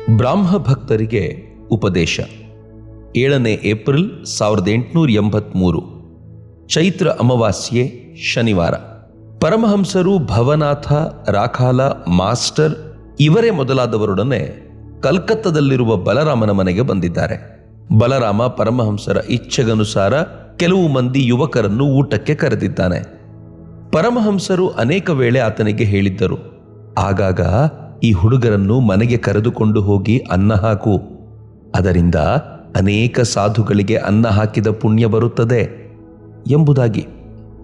ಬ್ರಾಹ್ಮ ಭಕ್ತರಿಗೆ ಉಪದೇಶ. 7ನೇ ಏಪ್ರಿಲ್ 1883, ಚೈತ್ರ ಅಮಾವಾಸ್ಯೆ, ಶನಿವಾರ. ಪರಮಹಂಸರು ಭವನಾಥ, ರಾಖಾಲ, ಮಾಸ್ಟರ್ ಇವರೇ ಮೊದಲಾದವರೊಡನೆ ಕಲ್ಕತ್ತದಲ್ಲಿರುವ ಬಲರಾಮನ ಮನೆಗೆ ಬಂದಿದ್ದಾರೆ. ಬಲರಾಮ ಪರಮಹಂಸರ ಇಚ್ಛೆಗನುಸಾರ ಕೆಲವು ಮಂದಿ ಯುವಕರನ್ನು ಊಟಕ್ಕೆ ಕರೆದಿದ್ದಾನೆ. ಪರಮಹಂಸರು ಅನೇಕ ವೇಳೆ ಆತನಿಗೆ ಹೇಳಿದ್ದರು, ಆಗಾಗ ಈ ಹುಡುಗರನ್ನು ಮನೆಗೆ ಕರೆದುಕೊಂಡು ಹೋಗಿ ಅನ್ನ ಹಾಕು, ಅದರಿಂದ ಅನೇಕ ಸಾಧುಗಳಿಗೆ ಅನ್ನ ಹಾಕಿದ ಪುಣ್ಯ ಬರುತ್ತದೆ ಎಂಬುದಾಗಿ.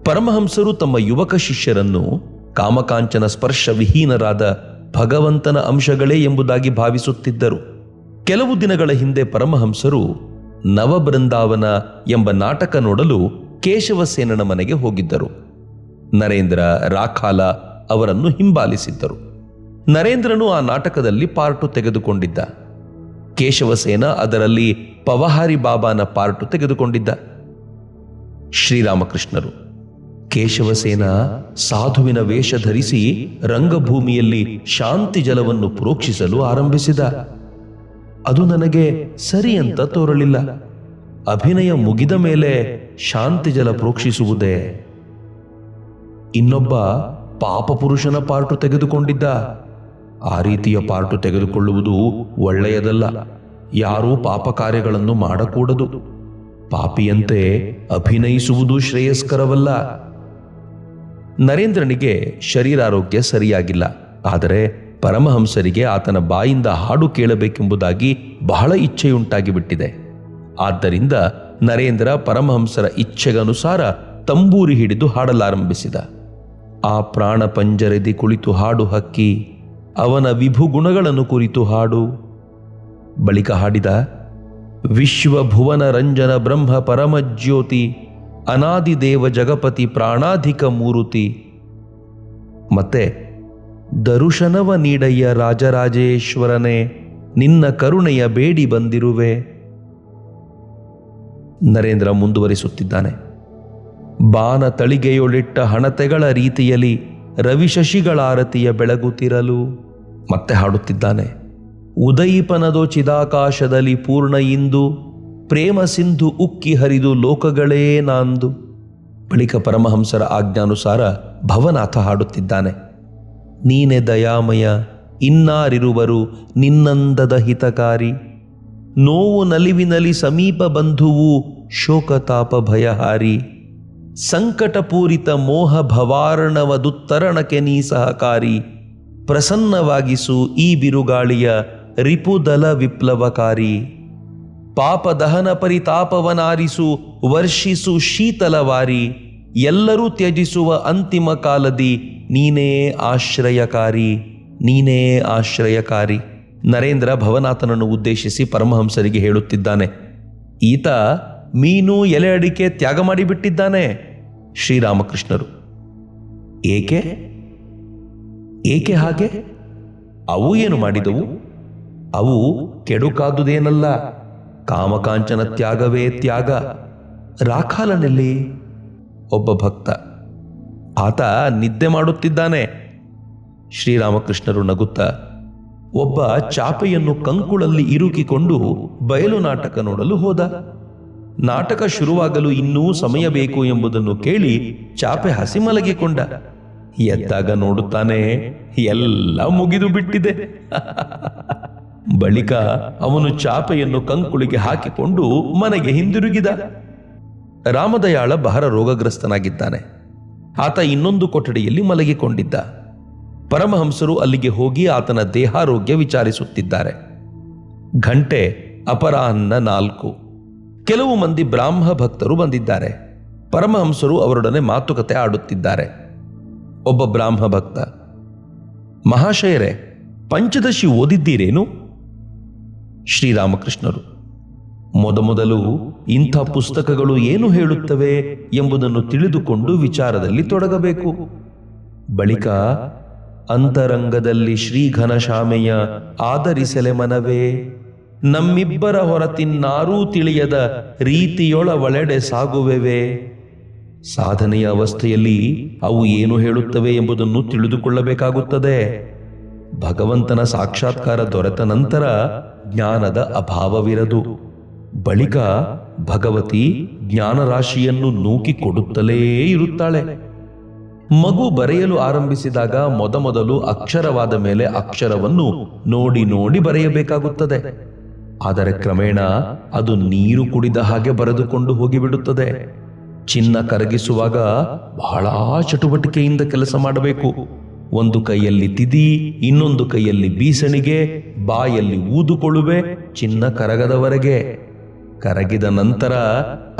ಪರಮಹಂಸರು ತಮ್ಮ ಯುವಕ ಶಿಷ್ಯರನ್ನು ಕಾಮಕಾಂಚನ ಸ್ಪರ್ಶ ವಿಹೀನರಾದ ಭಗವಂತನ ಅಂಶಗಳೇ ಎಂಬುದಾಗಿ ಭಾವಿಸುತ್ತಿದ್ದರು. ಕೆಲವು ದಿನಗಳ ಹಿಂದೆ ಪರಮಹಂಸರು ನವಬೃಂದಾವನ ಎಂಬ ನಾಟಕ ನೋಡಲು ಕೇಶವಸೇನನ ಮನೆಗೆ ಹೋಗಿದ್ದರು. ನರೇಂದ್ರ, ರಾಖಾಲ ಅವರನ್ನು ಹಿಂಬಾಲಿಸಿದ್ದರು. ನರೇಂದ್ರನು ಆ ನಾಟಕದಲ್ಲಿ ಪಾರ್ಟು ತೆಗೆದುಕೊಂಡಿದ್ದ. ಕೇಶವಸೇನ ಅದರಲ್ಲಿ ಪವಹಾರಿ ಬಾಬಾನ ಪಾರ್ಟು ತೆಗೆದುಕೊಂಡಿದ್ದ. ಶ್ರೀರಾಮಕೃಷ್ಣರು: ಕೇಶವಸೇನ ಸಾಧುವಿನ ವೇಷ ಧರಿಸಿ ರಂಗಭೂಮಿಯಲ್ಲಿ ಶಾಂತಿ ಜಲವನ್ನು ಪ್ರೋಕ್ಷಿಸಲು ಆರಂಭಿಸಿದ. ಅದು ನನಗೆ ಸರಿ ಅಂತ ತೋರಲಿಲ್ಲ. ಅಭಿನಯ ಮುಗಿದ ಮೇಲೆ ಶಾಂತಿ ಜಲ ಪ್ರೋಕ್ಷಿಸುವುದೇ? ಇನ್ನೊಬ್ಬ ಪಾಪ ಪುರುಷನ ಪಾರ್ಟು ತೆಗೆದುಕೊಂಡಿದ್ದ. ಆ ರೀತಿಯ ಪಾರ್ಟು ತೆಗೆದುಕೊಳ್ಳುವುದು ಒಳ್ಳೆಯದಲ್ಲ. ಯಾರೂ ಪಾಪ ಕಾರ್ಯಗಳನ್ನು ಮಾಡಕೂಡದು. ಪಾಪಿಯಂತೆ ಅಭಿನಯಿಸುವುದು ಶ್ರೇಯಸ್ಕರವಲ್ಲ. ನರೇಂದ್ರನಿಗೆ ಶರೀರಾರೋಗ್ಯ ಸರಿಯಾಗಿಲ್ಲ. ಆದರೆ ಪರಮಹಂಸರಿಗೆ ಆತನ ಬಾಯಿಂದ ಹಾಡು ಕೇಳಬೇಕೆಂಬುದಾಗಿ ಬಹಳ ಇಚ್ಛೆಯುಂಟಾಗಿ ಬಿಟ್ಟಿದೆ. ಆದ್ದರಿಂದ ನರೇಂದ್ರ ಪರಮಹಂಸರ ಇಚ್ಛೆಗನುಸಾರ ತಂಬೂರಿ ಹಿಡಿದು ಹಾಡಲಾರಂಭಿಸಿದ. ಆ ಪ್ರಾಣ ಪಂಜರೆದಿ ಕುಳಿತು ಹಾಡು ಹಕ್ಕಿ, ಅವನ ವಿಭು ಗುಣಗಳನ್ನು ಕುರಿತು ಹಾಡು. ಬಳಿಕ ಹಾಡಿದ: ವಿಶ್ವಭುವನ ರಂಜನ ಬ್ರಹ್ಮ ಪರಮಜ್ಯೋತಿ, ಅನಾದಿದೇವ ಜಗಪತಿ ಪ್ರಾಣಾಧಿಕ ಮೂರುತಿ. ಮತ್ತೆ ದರುಶನವ ನೀಡಯ್ಯ ರಾಜರಾಜೇಶ್ವರನೇ, ನಿನ್ನ ಕರುಣೆಯ ಬೇಡಿ ಬಂದಿರುವೆ. ನರೇಂದ್ರ ಮುಂದುವರಿಸುತ್ತಿದ್ದಾನೆ. ಬಾನ ತಳಿಗೆಯೊಳಿಟ್ಟ ಹಣತೆಗಳ ರೀತಿಯಲ್ಲಿ ರವಿಶಶಿಗಳಾರತಿಯ ಬೆಳಗುತ್ತಿರಲು. ಮತ್ತೆ ಹಾಡುತ್ತಿದ್ದಾನೆ: ಉದಯಿಪನದೋ ಚಿದಾಕಾಶದಲ್ಲಿ ಪೂರ್ಣ ಇಂದು, ಪ್ರೇಮ ಸಿಂಧು ಉಕ್ಕಿ ಹರಿದು ಲೋಕಗಳೇ ನಾಂದು. ಬಳಿಕ ಪರಮಹಂಸರ ಆಜ್ಞಾನುಸಾರ ಭವನಾಥ ಹಾಡುತ್ತಿದ್ದಾನೆ: ನೀನೆ ದಯಾಮಯ, ಇನ್ನಾರಿರುವರು ನಿನ್ನಂದದ ಹಿತಕಾರಿ. ನೋವು ನಲಿವಿನಲಿ ಸಮೀಪ ಬಂಧುವು, ಶೋಕತಾಪ ಭಯಹಾರಿ. ಸಂಕಟಪೂರಿತ ಮೋಹ ಭವಾರ್ಣವದುತ್ತರಣಕ್ಕೆ ನೀ ಸಹಕಾರಿ. ಪ್ರಸನ್ನವಾಗಿಸು ಈ ಬಿರುಗಾಳಿಯ ರಿಪುದಲ ವಿಪ್ಲವಕಾರಿ. ಪಾಪ ದಹನ ಪರಿತಾಪವನಾರಿಸು, ವರ್ಷಿಸು ಶೀತಲವಾರಿ. ಎಲ್ಲರೂ ತ್ಯಜಿಸುವ ಅಂತಿಮ ಕಾಲದಿ ನೀನೇ ಆಶ್ರಯಕಾರಿ, ನೀನೇ ಆಶ್ರಯಕಾರಿ. ನರೇಂದ್ರ ಭವನಾಥನನ್ನು ಉದ್ದೇಶಿಸಿ ಪರಮಹಂಸರಿಗೆ ಹೇಳುತ್ತಿದ್ದಾನೆ: ಈತ ಮೀನು, ಎಲೆ ಅಡಿಕೆ ತ್ಯಾಗ ಮಾಡಿಬಿಟ್ಟಿದ್ದಾನೆ. ಶ್ರೀರಾಮಕೃಷ್ಣರು: ಏಕೆ ಏಕೆ ಹಾಗೆ? ಅವು ಏನು ಮಾಡಿದವು? ಅವು ಕೆಡುಕಾದುದೇನಲ್ಲ. ಕಾಮಕಾಂಚನ ತ್ಯಾಗವೇ ತ್ಯಾಗ. ರಾಖಾಲನಲ್ಲಿ ಒಬ್ಬ ಭಕ್ತ, ಆತ ನಿದ್ದೆ ಮಾಡುತ್ತಿದ್ದಾನೆ. ಶ್ರೀರಾಮಕೃಷ್ಣರು ನಗುತ್ತಾ: ಒಬ್ಬ ಚಾಪೆಯನ್ನು ಕಂಕುಳಲ್ಲಿ ಇರುಕಿಕೊಂಡು ಬಯಲು ನಾಟಕ ನೋಡಲು ಹೋದ. ನಾಟಕ ಶುರುವಾಗಲು ಇನ್ನೂ ಸಮಯ ಬೇಕು ಎಂಬುದನ್ನು ಕೇಳಿ ಚಾಪೆ ಹಸಿ ಮಲಗಿಕೊಂಡ. ಎದ್ದಾಗ ನೋಡುತ್ತಾನೆ, ಎಲ್ಲ ಮುಗಿದು ಬಿಟ್ಟಿದೆ. ಬಳಿಕ ಅವನು ಚಾಪೆಯನ್ನು ಕಂಕುಳಿಗೆ ಹಾಕಿಕೊಂಡು ಮನೆಗೆ ಹಿಂದಿರುಗಿದ. ರಾಮದಯಾಳ ಬಹಳ ರೋಗಗ್ರಸ್ತನಾಗಿದ್ದಾನೆ. ಆತ ಇನ್ನೊಂದು ಕೊಠಡಿಯಲ್ಲಿ ಮಲಗಿಕೊಂಡಿದ್ದ. ಪರಮಹಂಸರು ಅಲ್ಲಿಗೆ ಹೋಗಿ ಆತನ ದೇಹಾರೋಗ್ಯ ವಿಚಾರಿಸುತ್ತಿದ್ದಾರೆ. ಗಂಟೆ ಅಪರಾಹ್ನ 4. ಕೆಲವು ಮಂದಿ ಬ್ರಾಹ್ಮ ಭಕ್ತರು ಬಂದಿದ್ದಾರೆ. ಪರಮಹಂಸರು ಅವರೊಡನೆ ಮಾತುಕತೆ ಆಡುತ್ತಿದ್ದಾರೆ. ಒಬ್ಬ ಬ್ರಾಹ್ಮ ಭಕ್ತ: ಮಹಾಶಯರೇ, ಪಂಚದಶಿ ಓದಿದ್ದೀರೇನು? ಶ್ರೀರಾಮಕೃಷ್ಣರು: ಮೊದಮೊದಲು ಇಂಥ ಪುಸ್ತಕಗಳು ಏನು ಹೇಳುತ್ತವೆ ಎಂಬುದನ್ನು ತಿಳಿದುಕೊಂಡು ವಿಚಾರದಲ್ಲಿ ತೊಡಗಬೇಕು. ಬಳಿಕ ಅಂತರಂಗದಲ್ಲಿ ಶ್ರೀ ಘನಶ್ಯಾಮೆಯ ಆದರಿಸಲೆ ಮನವೇ, ನಮ್ಮಿಬ್ಬರ ಹೊರತಿನ್ನಾರೂ ತಿಳಿಯದ ರೀತಿಯೊಳವಳೆಡೆ ಸಾಗುವೆವೆ. ಸಾಧನೆಯ ಅವಸ್ಥೆಯಲ್ಲಿ ಅವು ಏನು ಹೇಳುತ್ತವೆ ಎಂಬುದನ್ನು ತಿಳಿದುಕೊಳ್ಳಬೇಕಾಗುತ್ತದೆ. ಭಗವಂತನ ಸಾಕ್ಷಾತ್ಕಾರ ದೊರೆತ ನಂತರ ಜ್ಞಾನದ ಅಭಾವವಿರದು. ಬಳಿಕ ಭಗವತಿ ಜ್ಞಾನರಾಶಿಯನ್ನು ನೂಕಿ ಕೊಡುತ್ತಲೇ ಇರುತ್ತಾಳೆ. ಮಗು ಬರೆಯಲು ಆರಂಭಿಸಿದಾಗ ಮೊದಮೊದಲು ಅಕ್ಷರವಾದ ಮೇಲೆ ಅಕ್ಷರವನ್ನು ನೋಡಿ ನೋಡಿ ಬರೆಯಬೇಕಾಗುತ್ತದೆ. ಆದರೆ ಕ್ರಮೇಣ ಅದು ನೀರು ಕುಡಿದ ಹಾಗೆ ಬರೆದುಕೊಂಡು ಹೋಗಿಬಿಡುತ್ತದೆ. ಚಿನ್ನ ಕರಗಿಸುವಾಗ ಬಹಳ ಚಟುವಟಿಕೆಯಿಂದ ಕೆಲಸ ಮಾಡಬೇಕು. ಒಂದು ಕೈಯಲ್ಲಿ ತಿದಿ, ಇನ್ನೊಂದು ಕೈಯಲ್ಲಿ ಬೀಸಣಿಗೆ, ಬಾಯಲ್ಲಿ ಊದುಕೊಳ್ಳುವೆ, ಚಿನ್ನ ಕರಗದವರೆಗೆ. ಕರಗಿದ ನಂತರ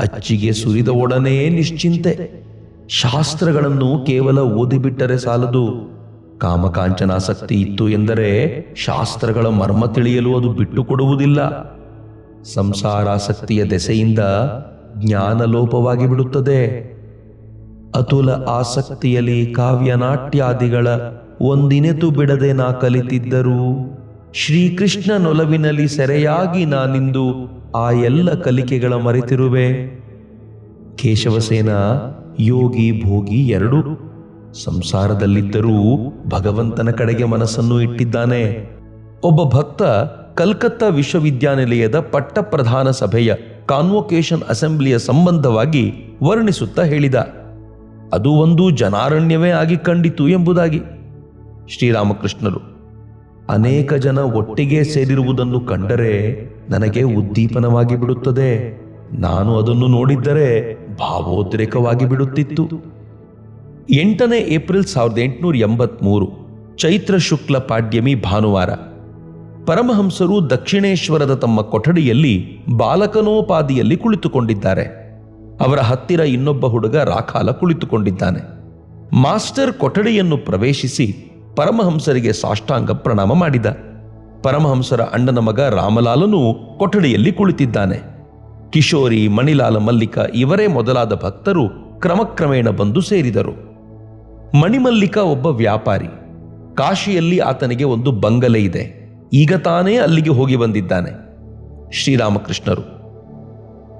ಅಚ್ಚಿಗೆ ಸುರಿದ ಒಡನೆ ನಿಶ್ಚಿಂತೆ. ಶಾಸ್ತ್ರಗಳನ್ನು ಕೇವಲ ಓದಿಬಿಟ್ಟರೆ ಸಾಲದು. ಕಾಮಕಾಂಚನಾಸಕ್ತಿ ಇತ್ತು ಎಂದರೆ ಶಾಸ್ತ್ರಗಳ ಮರ್ಮ ತಿಳಿಯಲು ಅದು ಬಿಟ್ಟುಕೊಡುವುದಿಲ್ಲ. ಸಂಸಾರಾಸಕ್ತಿಯ ದೆಸೆಯಿಂದ ಜ್ಞಾನ ಲೋಪವಾಗಿ ಬಿಡುತ್ತದೆ. ಅತುಲ ಆಸಕ್ತಿಯಲ್ಲಿ ಕಾವ್ಯನಾಟ್ಯಾದಿಗಳ ಒಂದಿನೆತು ಬಿಡದೆ ನಾ ಕಲಿತಿದ್ದರೂ ಶ್ರೀಕೃಷ್ಣನೊಲವಿನಲ್ಲಿ ಸೆರೆಯಾಗಿ ನಾನಿಂದು ಆ ಎಲ್ಲ ಕಲಿಕೆಗಳ ಮರೆತಿರುವೆ. ಕೇಶವಸೇನ ಯೋಗಿ ಭೋಗಿ ಎರಡೂ. ಸಂಸಾರದಲ್ಲಿದ್ದರೂ ಭಗವಂತನ ಕಡೆಗೆ ಮನಸ್ಸನ್ನು ಇಟ್ಟಿದ್ದಾನೆ. ಒಬ್ಬ ಭಕ್ತ ಕಲ್ಕತ್ತಾ ವಿಶ್ವವಿದ್ಯಾನಿಲಯದ ಪಟ್ಟಪ್ರಧಾನ ಸಭೆಯ ಕಾನ್ವೊಕೇಶನ್ ಅಸೆಂಬ್ಲಿಯ ಸಂಬಂಧವಾಗಿ ವರ್ಣಿಸುತ್ತಾ ಹೇಳಿದ, ಅದು ಒಂದು ಜನಾರಣ್ಯವೇ ಆಗಿ ಕಂಡಿತು ಎಂಬುದಾಗಿ. ಶ್ರೀರಾಮಕೃಷ್ಣರು, ಅನೇಕ ಜನ ಒಟ್ಟಿಗೆ ಸೇರಿರುವುದನ್ನು ಕಂಡರೆ ನನಗೆ ಉದ್ದೀಪನವಾಗಿ ಬಿಡುತ್ತದೆ. ನಾನು ಅದನ್ನು ನೋಡಿದ್ದರೆ ಭಾವೋದ್ರೇಕವಾಗಿ ಬಿಡುತ್ತಿತ್ತು. 8ನೇ ಏಪ್ರಿಲ್ 1883 ಚೈತ್ರ ಶುಕ್ಲ ಪಾಡ್ಯಮಿ ಭಾನುವಾರ. ಪರಮಹಂಸರು ದಕ್ಷಿಣೇಶ್ವರದ ತಮ್ಮ ಕೊಠಡಿಯಲ್ಲಿ ಬಾಲಕನೋಪಾದಿಯಲ್ಲಿ ಕುಳಿತುಕೊಂಡಿದ್ದಾರೆ. ಅವರ ಹತ್ತಿರ ಇನ್ನೊಬ್ಬ ಹುಡುಗ ರಾಖಾಲ ಕುಳಿತುಕೊಂಡಿದ್ದಾನೆ. ಮಾಸ್ಟರ್ ಕೊಠಡಿಯನ್ನು ಪ್ರವೇಶಿಸಿ ಪರಮಹಂಸರಿಗೆ ಸಾಷ್ಟಾಂಗ ಪ್ರಣಾಮ ಮಾಡಿದ. ಪರಮಹಂಸರ ಅಣ್ಣನ ಮಗ ರಾಮಲಾಲನು ಕೊಠಡಿಯಲ್ಲಿ ಕುಳಿತಿದ್ದಾನೆ. ಕಿಶೋರಿ, ಮಣಿಲಾಲ, ಮಲ್ಲಿಕ ಇವರೇ ಮೊದಲಾದ ಭಕ್ತರು ಕ್ರಮಕ್ರಮೇಣ ಬಂದು ಸೇರಿದರು. ಮಣಿಮಲ್ಲಿಕ ಒಬ್ಬ ವ್ಯಾಪಾರಿ. ಕಾಶಿಯಲ್ಲಿ ಆತನಿಗೆ ಒಂದು ಬಂಗಲೆ ಇದೆ. ಈಗ ತಾನೇ ಅಲ್ಲಿಗೆ ಹೋಗಿ ಬಂದಿದ್ದಾನೆ. ಶ್ರೀರಾಮಕೃಷ್ಣರು,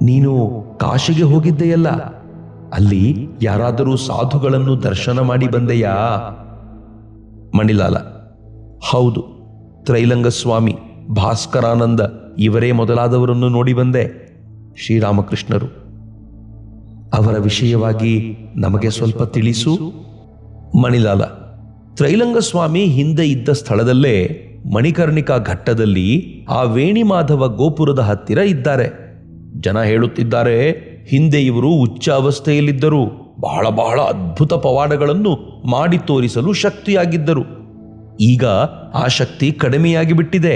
ನೀನು ಕಾಶಿಗೆ ಹೋಗಿದ್ದೆಯಲ್ಲ, ಅಲ್ಲಿ ಯಾರಾದರೂ ಸಾಧುಗಳನ್ನು ದರ್ಶನ ಮಾಡಿ ಬಂದೆಯಾ? ಮಣಿಲಾಲ, ಹೌದು, ತ್ರೈಲಂಗಸ್ವಾಮಿ, ಭಾಸ್ಕರಾನಂದ ಇವರೇ ಮೊದಲಾದವರನ್ನು ನೋಡಿ ಬಂದೆ. ಶ್ರೀರಾಮಕೃಷ್ಣರು, ಅವರ ವಿಷಯವಾಗಿ ನಮಗೆ ಸ್ವಲ್ಪ ತಿಳಿಸು. ಮಣಿಲಾಲ, ತ್ರೈಲಂಗಸ್ವಾಮಿ ಹಿಂದೆ ಇದ್ದ ಸ್ಥಳದಲ್ಲೇ ಮಣಿಕರ್ಣಿಕಾ ಘಟ್ಟದಲ್ಲಿ ಆ ವೇಣಿಮಾಧವ ಗೋಪುರದ ಹತ್ತಿರ ಇದ್ದಾರೆ. ಜನ ಹೇಳುತ್ತಿದ್ದಾರೆ, ಹಿಂದೆ ಇವರು ಉಚ್ಚ ಅವಸ್ಥೆಯಲ್ಲಿದ್ದರು. ಬಹಳ ಬಹಳ ಅದ್ಭುತ ಪವಾಡಗಳನ್ನು ಮಾಡಿ ತೋರಿಸಲು ಶಕ್ತಿಯಾಗಿದ್ದರು. ಈಗ ಆ ಶಕ್ತಿ ಕಡಿಮೆಯಾಗಿ ಬಿಟ್ಟಿದೆ.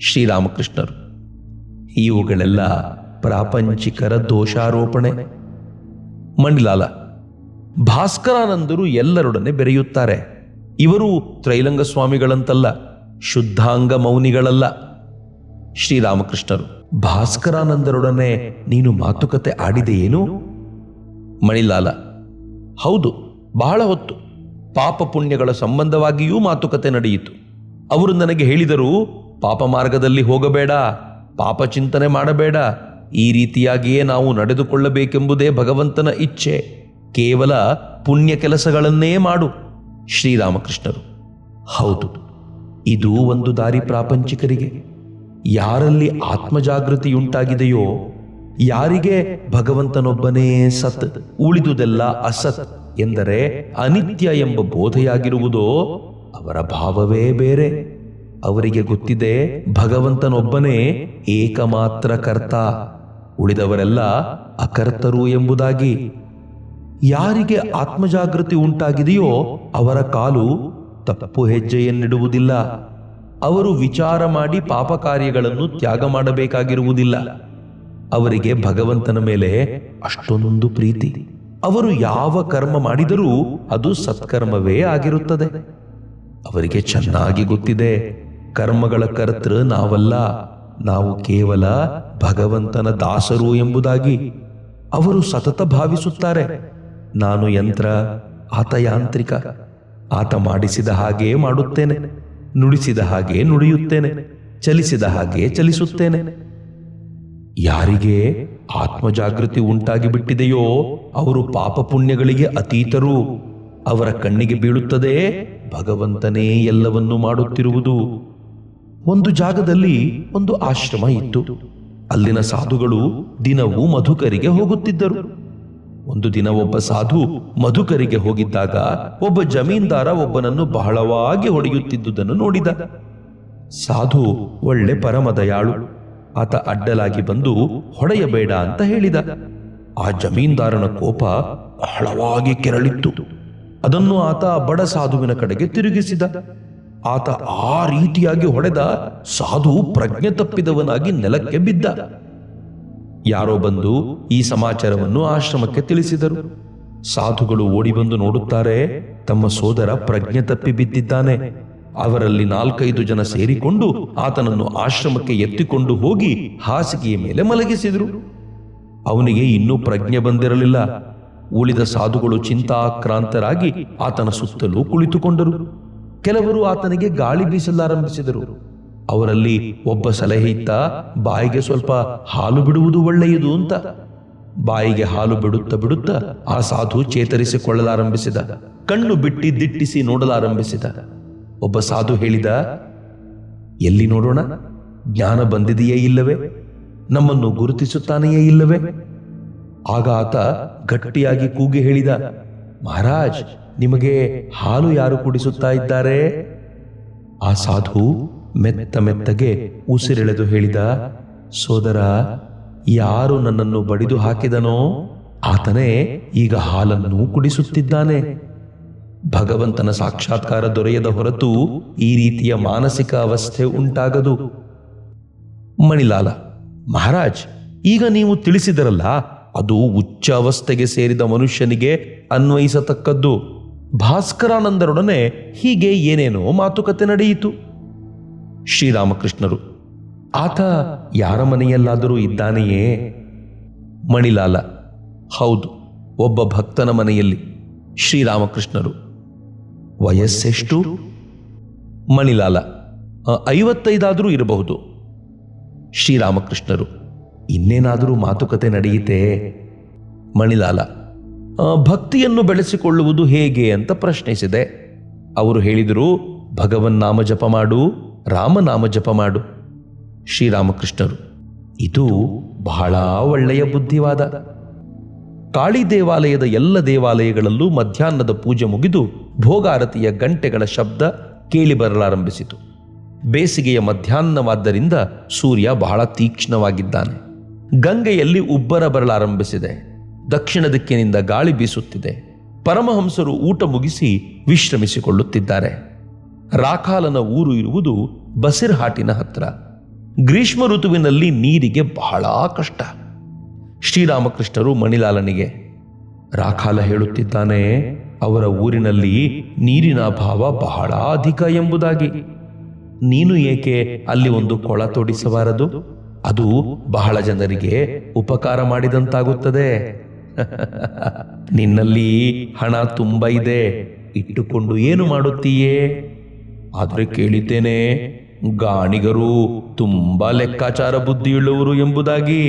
ಶ್ರೀರಾಮಕೃಷ್ಣರು, ಇವುಗಳೆಲ್ಲ ಪ್ರಾಪಂಚಿಕರ ದೋಷಾರೋಪಣೆ. ಮಣಿಲಾಲ, ಭಾಸ್ಕರಾನಂದರು ಎಲ್ಲರೊಡನೆ ಬೆರೆಯುತ್ತಾರೆ. ಇವರು ತ್ರೈಲಂಗ ಸ್ವಾಮಿಗಳಂತಲ್ಲ, ಶುದ್ಧಾಂಗ ಮೌನಿಗಳಲ್ಲ. ಶ್ರೀರಾಮಕೃಷ್ಣರು, ಭಾಸ್ಕರಾನಂದರೊಡನೆ ನೀನು ಮಾತುಕತೆ ಆಡಿದೆಯೇನು? ಮಣಿಲಾಲ, ಹೌದು, ಬಹಳ ಹೊತ್ತು. ಪಾಪ ಪುಣ್ಯಗಳ ಸಂಬಂಧವಾಗಿಯೂ ಮಾತುಕತೆ ನಡೆಯಿತು. ಅವರು ನನಗೆ ಹೇಳಿದರು, ಪಾಪ ಮಾರ್ಗದಲ್ಲಿ ಹೋಗಬೇಡ, ಪಾಪ ಚಿಂತನೆ ಮಾಡಬೇಡ, ಈ ರೀತಿಯಾಗಿಯೇ ನಾವು ನಡೆದುಕೊಳ್ಳಬೇಕೆಂಬುದೇ ಭಗವಂತನ ಇಚ್ಛೆ, ಕೇವಲ ಪುಣ್ಯ ಕೆಲಸಗಳನ್ನೇ ಮಾಡು. ಶ್ರೀರಾಮಕೃಷ್ಣರು, ಹೌದು, ಇದು ಒಂದು ದಾರಿ ಪ್ರಾಪಂಚಿಕರಿಗೆ. ಯಾರಲ್ಲಿ ಆತ್ಮಜಾಗೃತಿಯುಂಟಾಗಿದೆಯೋ, ಯಾರಿಗೆ ಭಗವಂತನೊಬ್ಬನೇ ಸತ್, ಉಳಿದುದೆಲ್ಲ ಅಸತ್ ಎಂದರೆ ಅನಿತ್ಯ ಎಂಬ ಬೋಧೆಯಾಗಿರುವುದೋ, ಅವರ ಭಾವವೇ ಬೇರೆ. ಅವರಿಗೆ ಗೊತ್ತಿದೆ ಭಗವಂತನೊಬ್ಬನೇ ಏಕಮಾತ್ರ ಕರ್ತ, ಉಳಿದವರೆಲ್ಲ ಅಕರ್ತರು ಎಂಬುದಾಗಿ. ಯಾರಿಗೆ ಆತ್ಮಜಾಗೃತಿ ಉಂಟಾಗಿದೆಯೋ ಅವರ ಕಾಲು ತಪ್ಪು ಹೆಜ್ಜೆಯನ್ನಿಡುವುದಿಲ್ಲ. ಅವರು ವಿಚಾರ ಮಾಡಿ ಪಾಪ ಕಾರ್ಯಗಳನ್ನು ತ್ಯಾಗ ಮಾಡಬೇಕಾಗಿರುವುದಿಲ್ಲ. ಅವರಿಗೆ ಭಗವಂತನ ಮೇಲೆ ಅಷ್ಟೊಂದು ಪ್ರೀತಿ. ಅವರು ಯಾವ ಕರ್ಮ ಮಾಡಿದರೂ ಅದು ಸತ್ಕರ್ಮವೇ ಆಗಿರುತ್ತದೆ. ಅವರಿಗೆ ಚೆನ್ನಾಗಿ ಗೊತ್ತಿದೆ, ಕರ್ಮಗಳ ಕರ್ತೃ ನಾವಲ್ಲ, ನಾವು ಕೇವಲ ಭಗವಂತನ ದಾಸರು ಎಂಬುದಾಗಿ. ಅವರು ಸತತ ಭಾವಿಸುತ್ತಾರೆ, ನಾನು ಯಂತ್ರ, ಆತ ಯಾಂತ್ರಿಕ. ಆತ ಮಾಡಿಸಿದ ಹಾಗೆ ಮಾಡುತ್ತೇನೆ, ನುಡಿಸಿದ ಹಾಗೆ ನುಡಿಯುತ್ತೇನೆ, ಚಲಿಸಿದ ಹಾಗೆ ಚಲಿಸುತ್ತೇನೆ. ಯಾರಿಗೆ ಆತ್ಮಜಾಗೃತಿ ಉಂಟಾಗಿ ಬಿಟ್ಟಿದೆಯೋ ಅವರು ಪಾಪ ಪುಣ್ಯಗಳಿಗೆ ಅತೀತರು. ಅವರ ಕಣ್ಣಿಗೆ ಬೀಳುತ್ತದೆ ಭಗವಂತನೇ ಎಲ್ಲವನ್ನೂ ಮಾಡುತ್ತಿರುವುದು. ಒಂದು ಜಾಗದಲ್ಲಿ ಒಂದು ಆಶ್ರಮ ಇತ್ತು. ಅಲ್ಲಿನ ಸಾಧುಗಳು ದಿನವೂ ಮಧುಕರಿಗೆ ಹೋಗುತ್ತಿದ್ದರು. ಒಂದು ದಿನ ಒಬ್ಬ ಸಾಧು ಮಧುಕರಿಗೆ ಹೋಗಿದ್ದಾಗ ಒಬ್ಬ ಜಮೀನ್ದಾರ ಒಬ್ಬನನ್ನು ಬಹಳವಾಗಿ ಹೊಡೆಯುತ್ತಿದ್ದುದನ್ನು ನೋಡಿದ. ಸಾಧು ಒಳ್ಳೆ ಪರಮದಯಾಳು. ಆತ ಅಡ್ಡಲಾಗಿ ಬಂದು ಹೊಡೆಯಬೇಡ ಅಂತ ಹೇಳಿದ. ಆ ಜಮೀನ್ದಾರನ ಕೋಪ ಬಹಳವಾಗಿ ಕೆರಳಿತ್ತು. ಅದನ್ನು ಆತ ಬಡ ಸಾಧುವಿನ ಕಡೆಗೆ ತಿರುಗಿಸಿದ. ಆತ ಆ ರೀತಿಯಾಗಿ ಹೊಡೆದ ಸಾಧು ಪ್ರಜ್ಞೆ ತಪ್ಪಿದವನಾಗಿ ನೆಲಕ್ಕೆ ಬಿದ್ದ. ಯಾರೋ ಬಂದು ಈ ಸಮಾಚಾರವನ್ನು ಆಶ್ರಮಕ್ಕೆ ತಿಳಿಸಿದರು. ಸಾಧುಗಳು ಓಡಿ ಬಂದು ನೋಡುತ್ತಾರೆ, ತಮ್ಮ ಸೋದರ ಪ್ರಜ್ಞೆ ತಪ್ಪಿ ಬಿದ್ದಿದ್ದಾನೆ. ಅವರಲ್ಲಿ 4-5 ಜನ ಸೇರಿಕೊಂಡು ಆತನನ್ನು ಆಶ್ರಮಕ್ಕೆ ಎತ್ತಿಕೊಂಡು ಹೋಗಿ ಹಾಸಿಗೆಯ ಮೇಲೆ ಮಲಗಿಸಿದರು. ಅವನಿಗೆ ಇನ್ನೂ ಪ್ರಜ್ಞೆ ಬಂದಿರಲಿಲ್ಲ. ಉಳಿದ ಸಾಧುಗಳು ಚಿಂತಾಕ್ರಾಂತರಾಗಿ ಆತನ ಸುತ್ತಲೂ ಕುಳಿತುಕೊಂಡರು. ಕೆಲವರು ಆತನಿಗೆ ಗಾಳಿ ಬೀಸಲಾರಂಭಿಸಿದರು. ಅವರಲ್ಲಿ ಒಬ್ಬ ಸಲಹೆ ಇತ್ತ, ಬಾಯಿಗೆ ಸ್ವಲ್ಪ ಹಾಲು ಬಿಡುವುದು ಒಳ್ಳೆಯದು ಅಂತ. ಬಾಯಿಗೆ ಹಾಲು ಬಿಡುತ್ತಾ ಬಿಡುತ್ತಾ ಆ ಸಾಧು ಚೇತರಿಸಿಕೊಳ್ಳಲಾರಂಭಿಸಿದ. ಕಣ್ಣು ಬಿಟ್ಟಿ ದಿಟ್ಟಿಸಿ ನೋಡಲಾರಂಭಿಸಿದ. ಒಬ್ಬ ಸಾಧು ಹೇಳಿದ, ಎಲ್ಲಿ ನೋಡೋಣ, ಜ್ಞಾನ ಬಂದಿದೆಯೇ ಇಲ್ಲವೇ? ನಮ್ಮನ್ನು ಗುರುತಿಸುತ್ತಾನೆಯೇ ಇಲ್ಲವೇ? ಆಗ ಆತ ಗಟ್ಟಿಯಾಗಿ ಕೂಗಿ ಹೇಳಿದ, ಮಹಾರಾಜ್, ನಿಮಗೆ ಹಾಲು ಯಾರು ಕುಡಿಸುತ್ತಾ ಇದ್ದಾರೆ? ಆ ಸಾಧು ಮೆತ್ತ ಮೆತ್ತಗೆ ಉಸಿರೆಳೆದು ಹೇಳಿದ, ಸೋದರ, ಯಾರು ನನ್ನನ್ನು ಬಡಿದು ಹಾಕಿದನೋ ಆತನೇ ಈಗ ಹಾಲನ್ನು ಕುಡಿಸುತ್ತಿದ್ದಾನೆ. ಭಗವಂತನ ಸಾಕ್ಷಾತ್ಕಾರ ದೊರೆಯದ ಹೊರತು ಈ ರೀತಿಯ ಮಾನಸಿಕ ಅವಸ್ಥೆ ಉಂಟಾಗದು. ಮಣಿಲಾಲ, ಮಹಾರಾಜ್, ಈಗ ನೀವು ತಿಳಿಸಿದರಲ್ಲ, ಅದು ಉಚ್ಚ ಅವಸ್ಥೆಗೆ ಸೇರಿದ ಮನುಷ್ಯನಿಗೆ ಅನ್ವಯಿಸತಕ್ಕದ್ದು. ಭಾಸ್ಕರಾನಂದರೊಡನೆ ಹೀಗೆ ಏನೇನೋ ಮಾತುಕತೆ ನಡೆಯಿತು. ಶ್ರೀರಾಮಕೃಷ್ಣರು, ಆತ ಯಾರ ಮನೆಯಲ್ಲಾದರೂ ಇದ್ದಾನೆಯೇ? ಮಣಿಲಾಲ, ಹೌದು, ಒಬ್ಬ ಭಕ್ತನ ಮನೆಯಲ್ಲಿ. ಶ್ರೀರಾಮಕೃಷ್ಣರು, ವಯಸ್ಸೆಷ್ಟು? ಮಣಿಲಾಲ, 55 ಇರಬಹುದು. ಶ್ರೀರಾಮಕೃಷ್ಣರು, ಇನ್ನೇನಾದರೂ ಮಾತುಕತೆ ನಡೆಯಿತೆ? ಮಣಿಲಾಲ, ಭಕ್ತಿಯನ್ನು ಬೆಳೆಸಿಕೊಳ್ಳುವುದು ಹೇಗೆ ಅಂತ ಪ್ರಶ್ನಿಸಿದೆ. ಅವರು ಹೇಳಿದರು, ಭಗವನ್ ನಾಮ ಜಪ ಮಾಡು, ರಾಮನಾಮ ಜಪ ಮಾಡು. ಶ್ರೀರಾಮಕೃಷ್ಣರು, ಇದು ಬಹಳ ಒಳ್ಳೆಯ ಬುದ್ಧಿವಾದ. ಕಾಳಿ ದೇವಾಲಯದ ಎಲ್ಲ ದೇವಾಲಯಗಳಲ್ಲೂ ಮಧ್ಯಾಹ್ನದ ಪೂಜೆ ಮುಗಿದು ಭೋಗಾರತಿಯ ಗಂಟೆಗಳ ಶಬ್ದ ಕೇಳಿ ಬರಲಾರಂಭಿಸಿತು. ಬೇಸಿಗೆಯ ಮಧ್ಯಾಹ್ನವಾದ್ದರಿಂದ ಸೂರ್ಯ ಬಹಳ ತೀಕ್ಷ್ಣವಾಗಿದ್ದಾನೆ. ಗಂಗೆಯಲ್ಲಿ ಉಬ್ಬರ ಬರಲಾರಂಭಿಸಿದೆ. ದಕ್ಷಿಣ ದಿಕ್ಕಿನಿಂದ ಗಾಳಿ ಬೀಸುತ್ತಿದೆ. ಪರಮಹಂಸರು ಊಟ ಮುಗಿಸಿ ವಿಶ್ರಮಿಸಿಕೊಳ್ಳುತ್ತಿದ್ದಾರೆ. ರಾಖಾಲನ ಊರು ಇರುವುದು ಬಸಿರ್ಹಾಟಿನ ಹತ್ರ. ಗ್ರೀಷ್ಮ ಋತುವಿನಲ್ಲಿ ನೀರಿಗೆ ಬಹಳ ಕಷ್ಟ. ಶ್ರೀರಾಮಕೃಷ್ಣರು ಮಣಿಲಾಲನಿಗೆ, ರಾಖಾಲ ಹೇಳುತ್ತಿದ್ದಾನೆ, ಅವರ ಊರಿನಲ್ಲಿ ನೀರಿನ ಅಭಾವ ಬಹಳ ಅಧಿಕ ಎಂಬುದಾಗಿ. ನೀನು ಏಕೆ ಅಲ್ಲಿ ಒಂದು ಕೊಳ ತೋಡಿಸಬಾರದು? ಅದು ಬಹಳ ಜನರಿಗೆ ಉಪಕಾರ ಮಾಡಿದಂತಾಗುತ್ತದೆ. ನಿನ್ನಲ್ಲಿ ಹಣ ತುಂಬ ಇದೆ, ಇಟ್ಟುಕೊಂಡು ಏನು ಮಾಡುತ್ತೀಯೇ? ಆದರೆ ಕೇಳಿದ್ದೇನೆ, ಗಾಣಿಗರು ತುಂಬಾ ಲೆಕ್ಕಾಚಾರ ಬುದ್ಧಿಯುಳ್ಳವರು ಎಂಬುದಾಗಿ.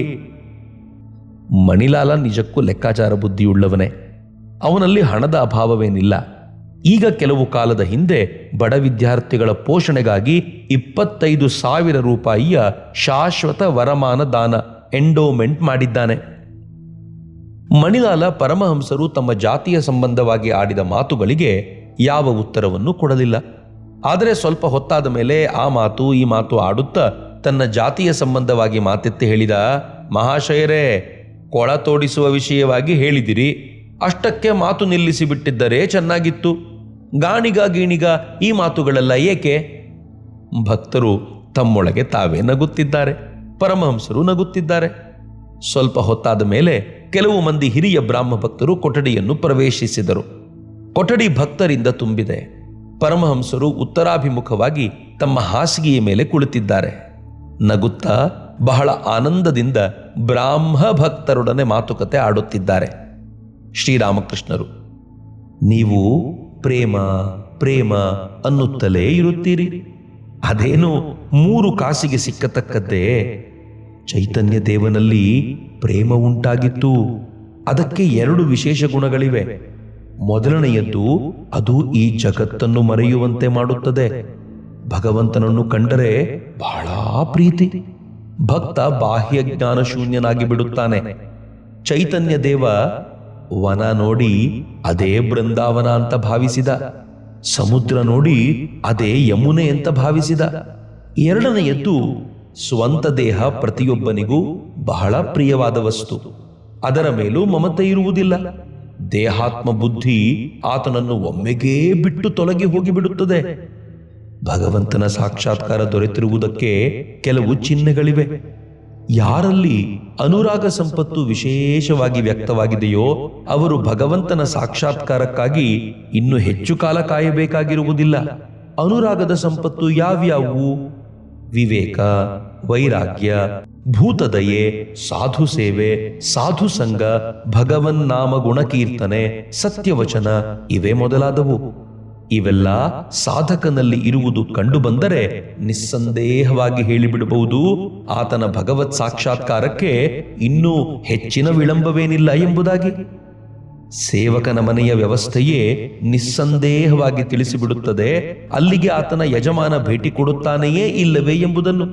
ಮಣಿಲಾಲ ನಿಜಕ್ಕೂ ಲೆಕ್ಕಾಚಾರ ಬುದ್ಧಿಯುಳ್ಳವನೇ. ಅವನಲ್ಲಿ ಹಣದ ಅಭಾವವೇನಿಲ್ಲ. ಈಗ ಕೆಲವು ಕಾಲದ ಹಿಂದೆ ಬಡ ವಿದ್ಯಾರ್ಥಿಗಳ ಪೋಷಣೆಗಾಗಿ 25,000 ರೂಪಾಯಿಯ ಶಾಶ್ವತ ವರಮಾನ ದಾನ ಎಂಡೋಮೆಂಟ್ ಮಾಡಿದ್ದಾನೆ. ಮಣಿಲಾಲ ಪರಮಹಂಸರು ತಮ್ಮ ಜಾತಿಯ ಸಂಬಂಧವಾಗಿ ಆಡಿದ ಮಾತುಗಳಿಗೆ ಯಾವ ಉತ್ತರವನ್ನು ಕೊಡಲಿಲ್ಲ. ಆದರೆ ಸ್ವಲ್ಪ ಹೊತ್ತಾದ ಮೇಲೆ ಆ ಮಾತು ಈ ಮಾತು ಆಡುತ್ತಾ ತನ್ನ ಜಾತಿಯ ಸಂಬಂಧವಾಗಿ ಮಾತೆತ್ತಿ ಹೇಳಿದ, ಮಹಾಶಯರೇ, ಕೊಳ ತೋಡಿಸುವ ವಿಷಯವಾಗಿ ಹೇಳಿದಿರಿ, ಅಷ್ಟಕ್ಕೆ ಮಾತು ನಿಲ್ಲಿಸಿ ಬಿಟ್ಟಿದ್ದರೆ ಚೆನ್ನಾಗಿತ್ತು. ಗಾಣಿಗ ಗೀಣಿಗ ಈ ಮಾತುಗಳೆಲ್ಲ ಏಕೆ? ಭಕ್ತರು ತಮ್ಮೊಳಗೆ ತಾವೇ ನಗುತ್ತಿದ್ದಾರೆ. ಪರಮಹಂಸರು ನಗುತ್ತಿದ್ದಾರೆ. ಸ್ವಲ್ಪ ಹೊತ್ತಾದ ಮೇಲೆ ಕೆಲವು ಮಂದಿ ಹಿರಿಯ ಬ್ರಾಹ್ಮ ಭಕ್ತರು ಕೊಠಡಿಯನ್ನು ಪ್ರವೇಶಿಸಿದರು. ಕೊಠಡಿ ಭಕ್ತರಿಂದ ತುಂಬಿದೆ. ಪರಮಹಂಸರು ಉತ್ತರಾಭಿಮುಖವಾಗಿ ತಮ್ಮ ಹಾಸಿಗೆಯ ಮೇಲೆ ಕುಳಿತಿದ್ದಾರೆ. ನಗುತ್ತಾ ಬಹಳ ಆನಂದದಿಂದ ಬ್ರಾಹ್ಮ ಭಕ್ತರೊಡನೆ ಮಾತುಕತೆ ಆಡುತ್ತಿದ್ದಾರೆ. ಶ್ರೀರಾಮಕೃಷ್ಣರು, ನೀವು ಪ್ರೇಮ ಪ್ರೇಮ ಅನ್ನುತ್ತಲೇ ಇರುತ್ತೀರಿ. ಅದೇನು 3 ಕಾಸಿಗೆ ಸಿಕ್ಕತಕ್ಕದ್ದೇ? ಚೈತನ್ಯ ದೇವನಲ್ಲಿ ಪ್ರೇಮ ಉಂಟಾಗಿತ್ತು. ಅದಕ್ಕೆ 2 ವಿಶೇಷ ಗುಣಗಳಿವೆ. ಮೊದಲನೆಯದ್ದು, ಅದು ಈ ಜಗತ್ತನ್ನು ಮರೆಯುವಂತೆ ಮಾಡುತ್ತದೆ. ಭಗವಂತನನ್ನು ಕಂಡರೆ ಬಹಳ ಪ್ರೀತಿ. ಭಕ್ತ ಬಾಹ್ಯ ಜ್ಞಾನ ಶೂನ್ಯನಾಗಿ ಬಿಡುತ್ತಾನೆ. ಚೈತನ್ಯ ದೇವ ವನ ನೋಡಿ ಅದೇ ಬೃಂದಾವನ ಅಂತ ಭಾವಿಸಿದ, ಸಮುದ್ರ ನೋಡಿ ಅದೇ ಯಮುನೆ ಅಂತ ಭಾವಿಸಿದ. ಎರಡನೆಯದ್ದು, ಸ್ವಂತ ದೇಹ ಪ್ರತಿಯೊಬ್ಬನಿಗೂ ಬಹಳ ಪ್ರಿಯವಾದ ವಸ್ತು. ಅದರ ಮೇಲೂ ಮಮತೆ ಇರುವುದಿಲ್ಲ. ದೇಹಾತ್ಮ ಬುದ್ಧಿ ಆತನನ್ನು ಒಮ್ಮೆಗೇ ಬಿಟ್ಟು ತೊಲಗಿ ಹೋಗಿಬಿಡುತ್ತದೆ. ಭಗವಂತನ ಸಾಕ್ಷಾತ್ಕಾರ ದೊರೆತಿರುವುದಕ್ಕೆ ಕೆಲವು ಚಿಹ್ನೆಗಳಿವೆ. ಯಾರಲ್ಲಿ ಅನುರಾಗ ಸಂಪತ್ತು ವಿಶೇಷವಾಗಿ ವ್ಯಕ್ತವಾಗಿದೆಯೋ ಅವರು ಭಗವಂತನ ಸಾಕ್ಷಾತ್ಕಾರಕ್ಕಾಗಿ ಇನ್ನು ಹೆಚ್ಚು ಕಾಲ ಕಾಯಬೇಕಾಗಿರುವುದಿಲ್ಲ. ಅನುರಾಗದ ಸಂಪತ್ತು ಯಾವ್ಯಾವು? ವಿವೇಕ, ವೈರಾಗ್ಯ, ಭೂತದಯೆ, ಸಾಧು ಸೇವೆ, ಸಾಧು ಸಂಘ, ಭಗವನ್ನಾಮ ಗುಣಕೀರ್ತನೆ, ಸತ್ಯವಚನ, ಇವೇ ಮೊದಲಾದವು. ಇವೆಲ್ಲ ಸಾಧಕನಲ್ಲಿ ಇರುವುದು ಕಂಡು ಬಂದರೆ ನಿಸ್ಸಂದೇಹವಾಗಿ ಹೇಳಿಬಿಡಬಹುದು, ಆತನ ಭಗವತ್ ಸಾಕ್ಷಾತ್ಕಾರಕ್ಕೆ ಇನ್ನೂ ಹೆಚ್ಚಿನ ವಿಳಂಬವೇನಿಲ್ಲ ಎಂಬುದಾಗಿ. ಸೇವಕನ ಮನೆಯ ವ್ಯವಸ್ಥೆಯೇ ನಿಸ್ಸಂದೇಹವಾಗಿ ತಿಳಿಸಿಬಿಡುತ್ತದೆ ಅಲ್ಲಿಗೆ ಆತನ ಯಜಮಾನ ಭೇಟಿ ಕೊಡುತ್ತಾನೆಯೇ ಇಲ್ಲವೇ ಎಂಬುದನ್ನು.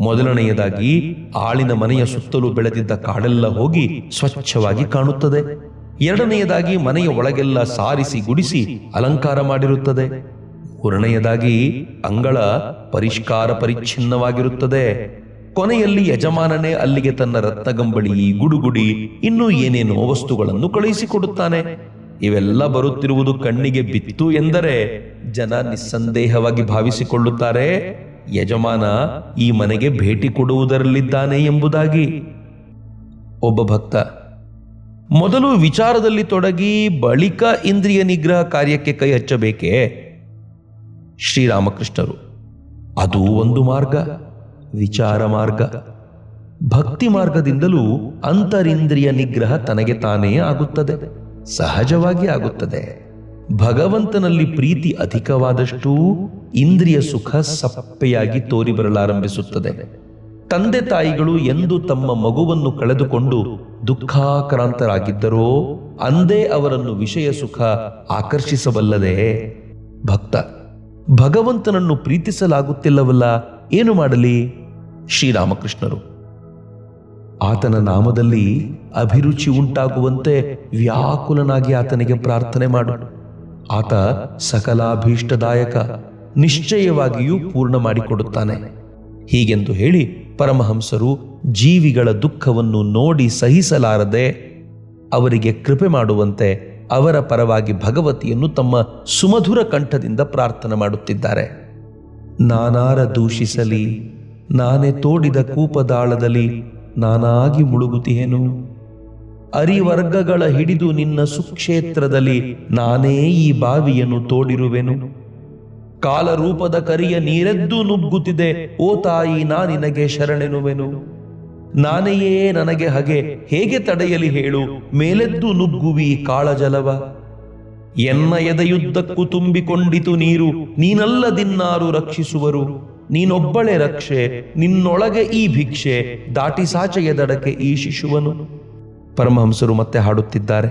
ಮೊದಲನೆಯದಾಗಿ, ಆಳಿನ ಮನೆಯ ಸುತ್ತಲೂ ಬೆಳೆದಿದ್ದ ಕಾಡೆಲ್ಲ ಹೋಗಿ ಸ್ವಚ್ಛವಾಗಿ ಕಾಣುತ್ತದೆ. ಎರಡನೆಯದಾಗಿ, ಮನೆಯ ಒಳಗೆಲ್ಲ ಸಾರಿಸಿ ಗುಡಿಸಿ ಅಲಂಕಾರ ಮಾಡಿರುತ್ತದೆ. ಮೂರನೆಯದಾಗಿ, ಅಂಗಳ ಪರಿಷ್ಕಾರ ಪರಿಚ್ಛಿನ್ನವಾಗಿರುತ್ತದೆ. ಕೊನೆಯಲ್ಲಿ ಯಜಮಾನನೇ ಅಲ್ಲಿಗೆ ತನ್ನ ರತ್ನಗಂಬಳಿ, ಗುಡುಗುಡಿ, ಇನ್ನೂ ಏನೇನೋ ವಸ್ತುಗಳನ್ನು ಕಳುಹಿಸಿಕೊಡುತ್ತಾನೆ. ಇವೆಲ್ಲ ಬರುತ್ತಿರುವುದು ಕಣ್ಣಿಗೆ ಬಿತ್ತು ಎಂದರೆ ಜನ ನಿಸ್ಸಂದೇಹವಾಗಿ ಭಾವಿಸಿಕೊಳ್ಳುತ್ತಾರೆ ಯಜಮಾನ ಈ ಮನೆಗೆ ಭೇಟಿ ಕೊಡುವುದರಲ್ಲಿದ್ದಾನೆ ಎಂಬುದಾಗಿ. ಒಬ್ಬ ಭಕ್ತ ಮೊದಲು ವಿಚಾರದಲ್ಲಿ ತೊಡಗಿ ಬಳಿಕ ಇಂದ್ರಿಯ ನಿಗ್ರಹ ಕಾರ್ಯಕ್ಕೆ ಕೈ ಹಚ್ಚಬೇಕೇ? ಶ್ರೀರಾಮಕೃಷ್ಣರು, ಅದು ಒಂದು ಮಾರ್ಗ, ವಿಚಾರ ಮಾರ್ಗ. ಭಕ್ತಿ ಮಾರ್ಗದಿಂದಲೂ ಅಂತರಿಂದ್ರಿಯ ನಿಗ್ರಹ ತನಗೆ ತಾನೇ ಆಗುತ್ತದೆ, ಸಹಜವಾಗಿ ಆಗುತ್ತದೆ. ಭಗವಂತನಲ್ಲಿ ಪ್ರೀತಿ ಅಧಿಕವಾದಷ್ಟೂ ಇಂದ್ರಿಯ ಸುಖ ಸಪ್ಪೆಯಾಗಿ ತೋರಿ ಬರಲಾರಂಭಿಸುತ್ತದೆ. ತಂದೆ ತಾಯಿಗಳು ಎಂದು ತಮ್ಮ ಮಗುವನ್ನು ಕಳೆದುಕೊಂಡು ದುಃಖಾಕ್ರಾಂತರಾಗಿದ್ದರೋ ಅಂದೇ ಅವರನ್ನು ವಿಷಯ ಸುಖ ಆಕರ್ಷಿಸಬಲ್ಲದೆ. ಭಕ್ತ ಭಗವಂತನನ್ನು ಪ್ರೀತಿಸಲಾಗುತ್ತಿಲ್ಲವಲ್ಲ, ಏನು ಮಾಡಲಿ? ಶ್ರೀರಾಮಕೃಷ್ಣರು, ಆತನ ನಾಮದಲ್ಲಿ ಅಭಿರುಚಿ ಉಂಟಾಗುವಂತೆ ವ್ಯಾಕುಲನಾಗಿ ಆತನಿಗೆ ಪ್ರಾರ್ಥನೆ ಮಾಡು. ಆತ ಸಕಲಾಭೀಷ್ಟದಾಯಕ, ನಿಶ್ಚಯವಾಗಿಯೂ ಪೂರ್ಣ ಮಾಡಿಕೊಡುತ್ತಾನೆ. ಹೀಗೆಂದು ಹೇಳಿ ಪರಮಹಂಸರು ಜೀವಿಗಳ ದುಃಖವನ್ನು ನೋಡಿ ಸಹಿಸಲಾರದೆ ಅವರಿಗೆ ಕೃಪೆ ಮಾಡುವಂತೆ ಅವರ ಪರವಾಗಿ ಭಗವತಿಯನ್ನು ತಮ್ಮ ಸುಮಧುರ ಕಂಠದಿಂದ ಪ್ರಾರ್ಥನೆ ಮಾಡುತ್ತಿದ್ದಾರೆ. ನಾನಾರ ದೂಷಿಸಲಿ, ನಾನೇ ತೋಡಿದ ಕೂಪದಾಳದಲ್ಲಿ ನಾನಾಗಿ ಮುಳುಗುತ್ತಿಹೇನು. ಅರಿವರ್ಗಗಳ ಹಿಡಿದು ನಿನ್ನ ಸುಕ್ಷೇತ್ರದಲ್ಲಿ ನಾನೇ ಈ ಬಾವಿಯನ್ನು ತೋಡಿರುವೆನು. ಕಾಲರೂಪದ ಕರಿಯ ನೀರೆದ್ದು ನುಗ್ಗುತ್ತಿದೆ, ಓ ತಾಯಿ ನಾ ನಿನಗೆ ಶರಣೆನುವೆನು. ನಾನೆಯೇ ನನಗೆ ಹಗೆ ಹೇಗೆ ತಡೆಯಲಿ ಹೇಳು, ಮೇಲೆದ್ದು ನುಗ್ಗುವಿ ಕಾಳಜಲವ. ಎನ್ನ ಎದೆಯುದ್ದಕ್ಕೂ ತುಂಬಿಕೊಂಡಿತು ನೀರು, ನೀನಲ್ಲದಿನ್ನಾರು ರಕ್ಷಿಸುವರು. ನೀನೊಬ್ಬಳೆ ರಕ್ಷೆ, ನಿನ್ನೊಳಗೆ ಈ ಭಿಕ್ಷೆ, ದಾಟಿಸಾಚೆಯ ದಡಕ್ಕೆ ಈ ಶಿಶುವನು. ಪರಮಹಂಸರು ಮತ್ತೆ ಹಾಡುತ್ತಿದ್ದಾರೆ.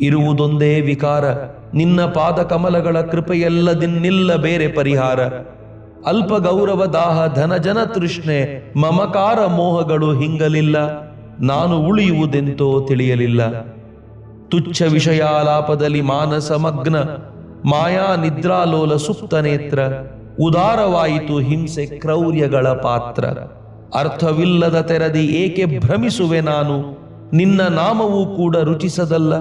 ಇರುವುದೊಂದೇ ವಿಕಾರ, ನಿನ್ನ ಪಾದ ಕಮಲಗಳ ಕೃಪೆಯಲ್ಲದಿನ್ನಿಲ್ಲ ಬೇರೆ ಪರಿಹಾರ. ಅಲ್ಪ ಗೌರವ ದಾಹ ಧನ ಜನ ತೃಷ್ಣೆ, ಮಮಕಾರ ಮೋಹಗಳು ಹಿಂಗಲಿಲ್ಲ. ನಾನು ಉಳಿಯುವುದೆಂತೋ ತಿಳಿಯಲಿಲ್ಲ. ತುಚ್ಛ ವಿಷಯಾಲಾಪದಲ್ಲಿ ಮಾನಸ ಮಗ್ನ, ಮಾಯಾ ನಿದ್ರಾಲೋಲ ಸುಪ್ತ ನೇತ್ರ. ಉದಾರವಾಯಿತು ಹಿಂಸೆ ಕ್ರೌರ್ಯಗಳ ಪಾತ್ರ. ಅರ್ಥವಿಲ್ಲದ ತೆರದಿ ಏಕೆ ಭ್ರಮಿಸುವೆ ನಾನು, ನಿನ್ನ ನಾಮವೂ ಕೂಡ ರುಚಿಸದಲ್ಲ.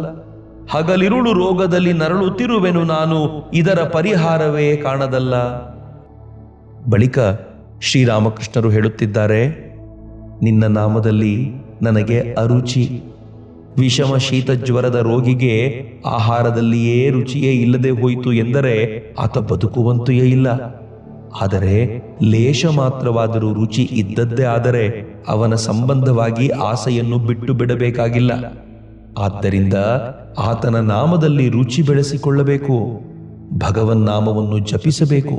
ಹಗಲಿರುಳು ರೋಗದಲ್ಲಿ ನರಳುತ್ತಿರುವೆನು ನಾನು, ಇದರ ಪರಿಹಾರವೇ ಕಾಣದಲ್ಲ. ಬಳಿಕ ಶ್ರೀರಾಮಕೃಷ್ಣರು ಹೇಳುತ್ತಿದ್ದಾರೆ, ನಿನ್ನ ನಾಮದಲ್ಲಿ ನನಗೆ ಅರುಚಿ. ವಿಷಮ ಶೀತ ಜ್ವರದ ರೋಗಿಗೆ ಆಹಾರದಲ್ಲಿಯೇ ರುಚಿಯೇ ಇಲ್ಲದೆ ಹೋಯಿತು ಎಂದರೆ ಆತ ಬದುಕುವಂತೆಯೇ ಇಲ್ಲ. ಆದರೆ ಲೇಷ ಮಾತ್ರವಾದರೂ ರುಚಿ ಇದ್ದದ್ದೇ ಆದರೆ ಅವನ ಸಂಬಂಧವಾಗಿ ಆಸೆಯನ್ನು ಬಿಟ್ಟು ಬಿಡಬೇಕಾಗಿಲ್ಲ. ಆದ್ದರಿಂದ ಆತನ ನಾಮದಲ್ಲಿ ರುಚಿ ಬೆಳೆಸಿಕೊಳ್ಳಬೇಕು. ಭಗವನ್ ನಾಮವನ್ನು ಜಪಿಸಬೇಕು.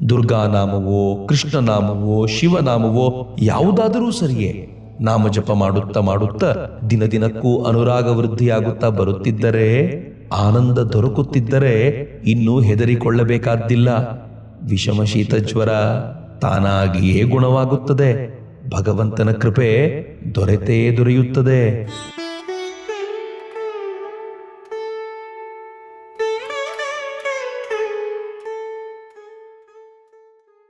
ದುರ್ಗಾನಾಮವೋ, ಕೃಷ್ಣನಾಮವೋ, ಶಿವನಾಮವೋ ಯಾವುದಾದರೂ ಸರಿಯೇ. ನಾಮ ಜಪ ಮಾಡುತ್ತಾ ಮಾಡುತ್ತಾ ದಿನದಿನಕ್ಕೂ ಅನುರಾಗ ವೃದ್ಧಿಯಾಗುತ್ತಾ ಬರುತ್ತಿದ್ದರೆ ಆನಂದ ದೊರಕುತ್ತಿದ್ದರೆ ಇನ್ನೂ ಹೆದರಿಕೊಳ್ಳಬೇಕಾದ್ದಿಲ್ಲ. ವಿಷಮ ಶೀತ ಜ್ವರ ತಾನಾಗಿಯೇ ಗುಣವಾಗುತ್ತದೆ. ಭಗವಂತನ ಕೃಪೆ ದೊರೆತೇ ದೊರೆಯುತ್ತದೆ.